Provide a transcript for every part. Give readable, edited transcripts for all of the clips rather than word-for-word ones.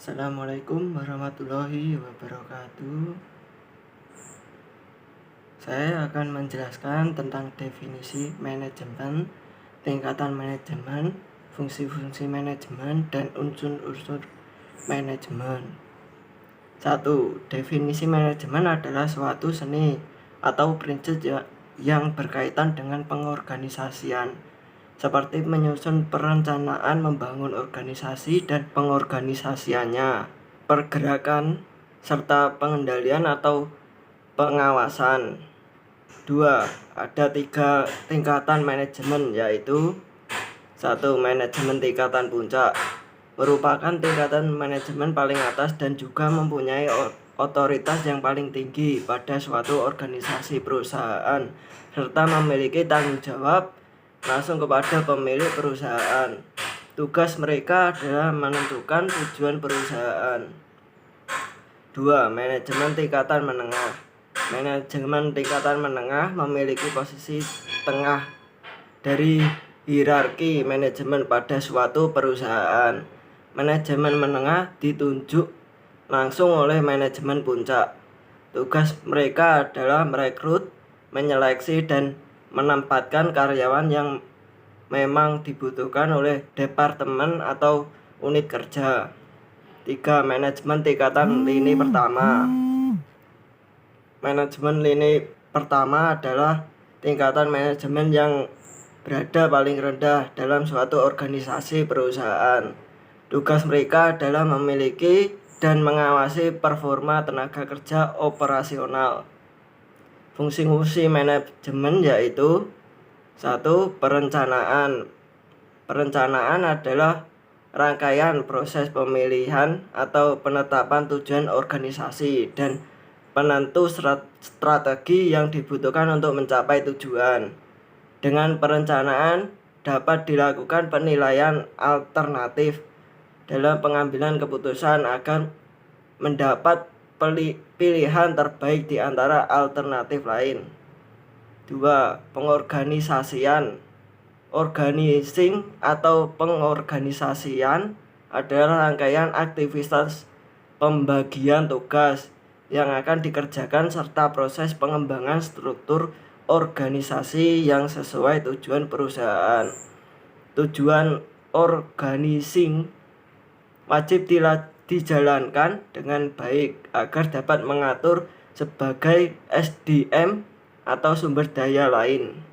Assalamualaikum warahmatullahi wabarakatuh. Saya akan menjelaskan tentang definisi manajemen, tingkatan manajemen, fungsi-fungsi manajemen, dan unsur-unsur manajemen. 1. Definisi manajemen adalah suatu seni atau prinsip yang berkaitan dengan pengorganisasian, seperti menyusun perencanaan, membangun organisasi dan pengorganisasiannya, pergerakan, serta pengendalian atau pengawasan. 2. Ada 3 tingkatan manajemen, yaitu 1. Manajemen tingkatan puncak merupakan tingkatan manajemen paling atas dan juga mempunyai otoritas yang paling tinggi pada suatu organisasi perusahaan, serta memiliki tanggung jawab langsung kepada pemilik perusahaan. Tugas mereka adalah menentukan tujuan perusahaan. 2. Manajemen tingkatan menengah. Manajemen tingkatan menengah memiliki posisi tengah dari hierarki manajemen pada suatu perusahaan. Manajemen menengah ditunjuk langsung oleh manajemen puncak. Tugas mereka adalah merekrut, menyeleksi, dan menempatkan karyawan yang memang dibutuhkan oleh departemen atau unit kerja. 3. Manajemen tingkatan lini pertama. Manajemen lini pertama adalah tingkatan manajemen yang berada paling rendah dalam suatu organisasi perusahaan. Tugas mereka adalah memiliki dan mengawasi performa tenaga kerja operasional. Fungsi-fungsi manajemen yaitu 1. Perencanaan. Perencanaan adalah rangkaian proses pemilihan atau penetapan tujuan organisasi dan penentu strategi yang dibutuhkan untuk mencapai tujuan. Dengan perencanaan dapat dilakukan penilaian alternatif dalam pengambilan keputusan agar mendapat pilihan terbaik di antara alternatif lain. 2. Pengorganisasian. Organizing atau pengorganisasian adalah rangkaian aktivitas pembagian tugas yang akan dikerjakan serta proses pengembangan struktur organisasi yang sesuai tujuan perusahaan. Tujuan organizing wajib dijalankan dengan baik agar dapat mengatur sebagai SDM atau sumber daya lain.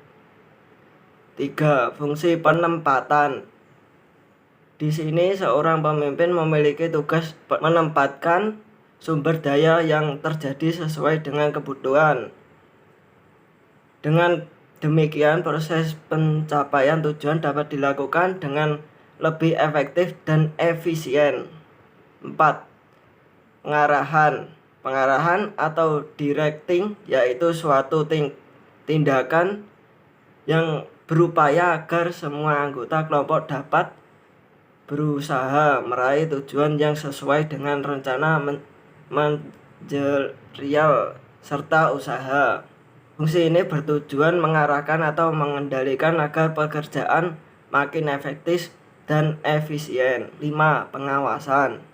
3. Fungsi penempatan. Di sini seorang pemimpin memiliki tugas menempatkan sumber daya yang terjadi sesuai dengan kebutuhan. Dengan demikian, proses pencapaian tujuan dapat dilakukan dengan lebih efektif dan efisien. 4. Pengarahan atau directing yaitu suatu tindakan yang berupaya agar semua anggota kelompok dapat berusaha meraih tujuan yang sesuai dengan rencana manajerial serta usaha. Fungsi ini bertujuan mengarahkan atau mengendalikan agar pekerjaan makin efektif dan efisien. 5. Pengawasan.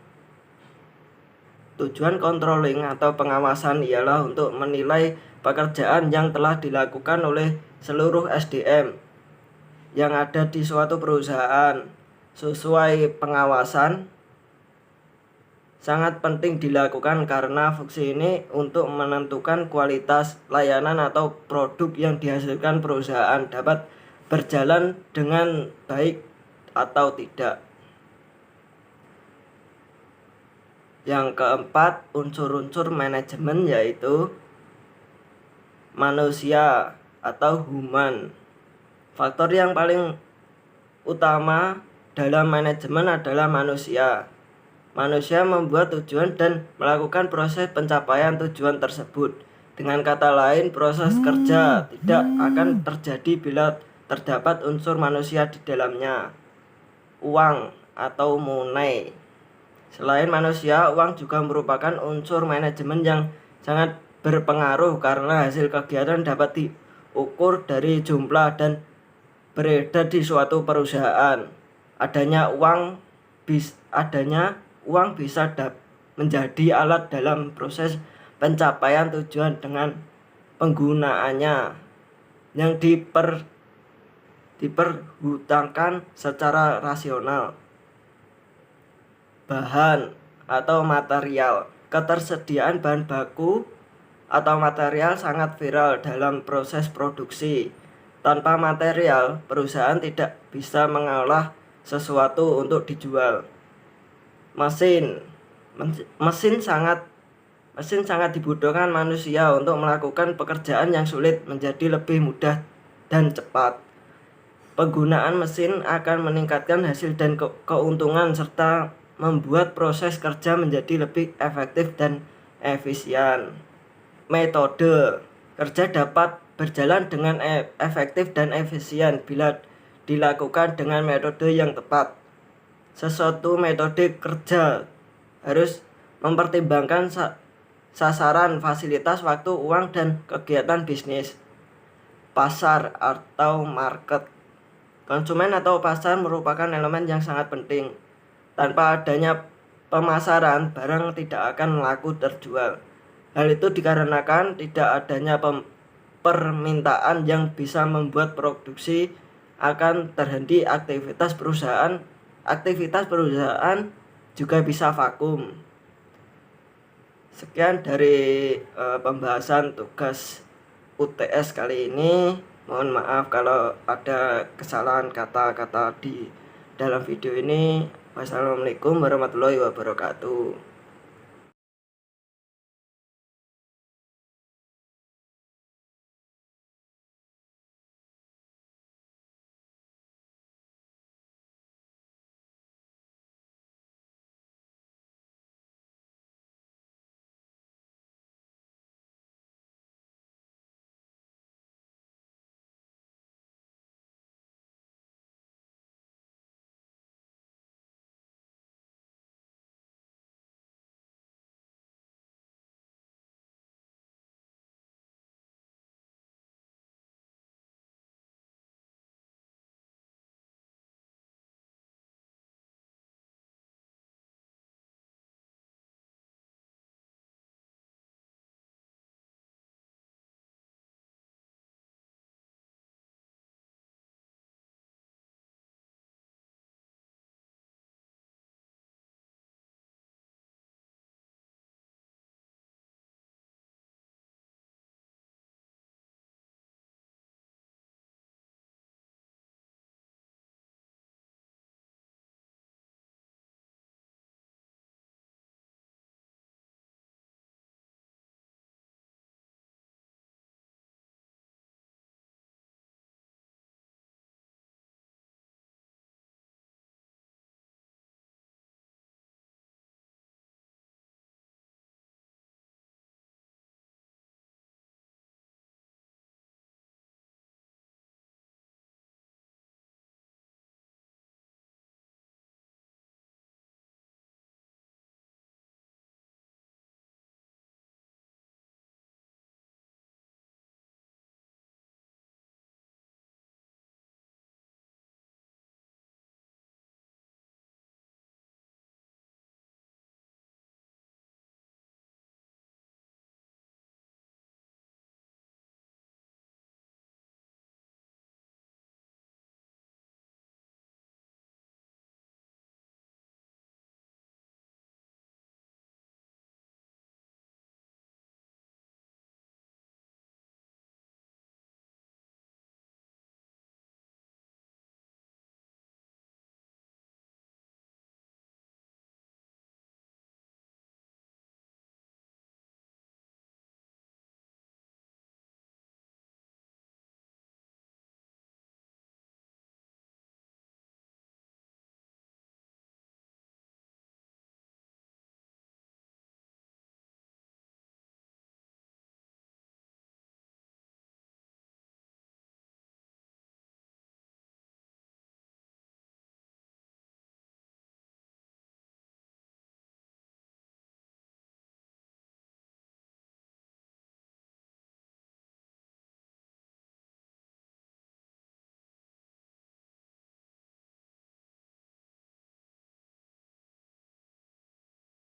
Tujuan controlling atau pengawasan ialah untuk menilai pekerjaan yang telah dilakukan oleh seluruh SDM yang ada di suatu perusahaan. Sesuai pengawasan sangat penting dilakukan karena fungsi ini untuk menentukan kualitas layanan atau produk yang dihasilkan perusahaan dapat berjalan dengan baik atau tidak. Yang keempat, unsur-unsur manajemen yaitu manusia atau human. Faktor yang paling utama dalam manajemen adalah manusia. Manusia membuat tujuan dan melakukan proses pencapaian tujuan tersebut. Dengan kata lain, proses kerja tidak akan terjadi bila terdapat unsur manusia di dalamnya. Uang atau money. Selain manusia, uang juga merupakan unsur manajemen yang sangat berpengaruh karena hasil kegiatan dapat diukur dari jumlah dan beredar di suatu perusahaan. Adanya uang bisa menjadi alat dalam proses pencapaian tujuan dengan penggunaannya yang diperhutangkan secara rasional. Bahan atau material. Ketersediaan bahan baku atau material sangat vital dalam proses produksi. Tanpa material, perusahaan tidak bisa mengolah sesuatu untuk dijual. Mesin sangat dibutuhkan manusia untuk melakukan pekerjaan yang sulit menjadi lebih mudah dan cepat. Penggunaan mesin akan meningkatkan hasil dan keuntungan serta membuat proses kerja menjadi lebih efektif dan efisien. Metode kerja dapat berjalan dengan efektif dan efisien bila dilakukan dengan metode yang tepat. Sesuatu metode kerja harus mempertimbangkan sasaran, fasilitas, waktu, uang, dan kegiatan bisnis. Pasar atau market. Konsumen atau pasar merupakan elemen yang sangat penting. Tanpa adanya pemasaran, barang tidak akan laku terjual. Hal itu dikarenakan tidak adanya permintaan yang bisa membuat produksi akan terhenti. Aktivitas perusahaan juga bisa vakum. Sekian dari pembahasan tugas UTS kali ini. Mohon maaf kalau ada kesalahan kata-kata di dalam video ini. Wassalamualaikum warahmatullahi wabarakatuh.